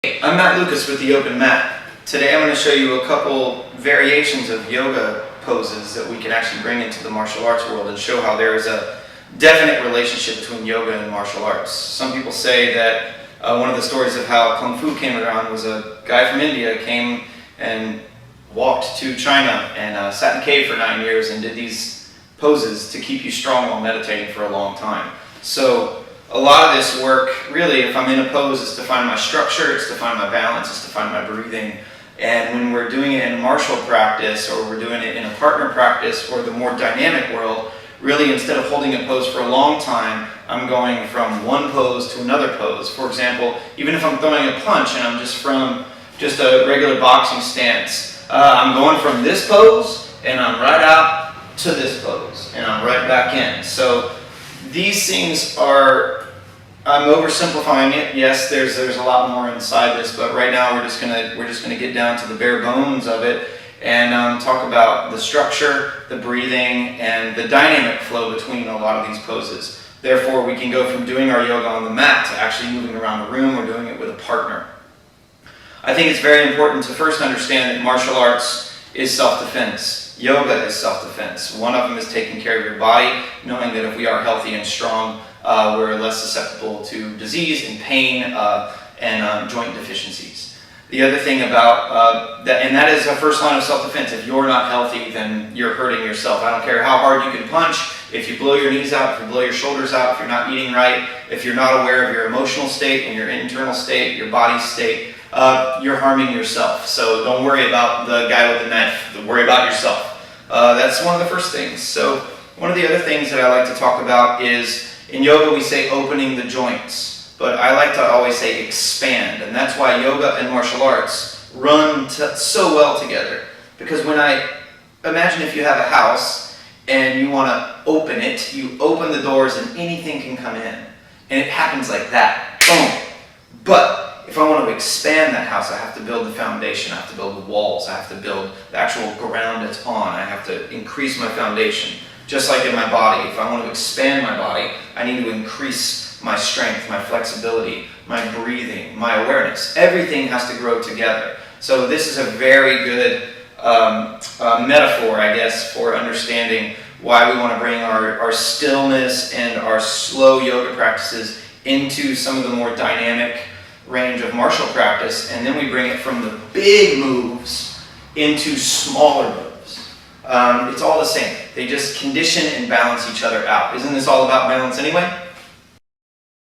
I'm Matt Lucas with the Open Mat. Today I'm going to show you a couple variations of yoga poses that we can actually bring into the martial arts world and show how there is a definite relationship between yoga and martial arts. Some people say that one of the stories of how Kung Fu came around was a guy from India came and walked to China and sat in a cave for 9 years and did these poses to keep you strong while meditating for a long time. So a lot of this work, really, if I'm in a pose, is to find my structure, it's to find my balance, it's to find my breathing. And when we're doing it in martial practice, or we're doing it in a partner practice, or the more dynamic world, really instead of holding a pose for a long time, I'm going from one pose to another pose. For example, even if I'm throwing a punch and I'm just a regular boxing stance, I'm going from this pose and I'm right out to this pose and I'm right back in. So these things are, I'm oversimplifying it. Yes, there's a lot more inside this, but right now we're just gonna get down to the bare bones of it and talk about the structure, the breathing, and the dynamic flow between a lot of these poses. Therefore, we can go from doing our yoga on the mat to actually moving around the room or doing it with a partner. I think it's very important to first understand that martial arts is self-defense. Yoga is self-defense. One of them is taking care of your body, knowing that if we are healthy and strong, we're less susceptible to disease and pain and joint deficiencies. The other thing about that, and that is the first line of self-defense. If you're not healthy, then you're hurting yourself. I don't care how hard you can punch. If you blow your knees out, if you blow your shoulders out, if you're not eating right, if you're not aware of your emotional state and your internal state, your body state, you're harming yourself. So don't worry about the guy with the knife. Worry about yourself. That's one of the first things. So one of the other things that I like to talk about is, in yoga we say opening the joints, but I like to always say expand, and that's why yoga and martial arts run so well together. Because imagine if you have a house and you want to open it, you open the doors and anything can come in, and it happens like that, boom. But if I want to expand that house, I have to build the foundation, I have to build the walls, I have to build the actual ground it's on, I have to increase my foundation. Just like in my body, if I want to expand my body, I need to increase my strength, my flexibility, my breathing, my awareness. Everything has to grow together. So this is a very good metaphor, I guess, for understanding why we want to bring our stillness and our slow yoga practices into some of the more dynamic range of martial practice, and then we bring it from the big moves into smaller moves. It's all the same. They just condition and balance each other out. Isn't this all about balance anyway?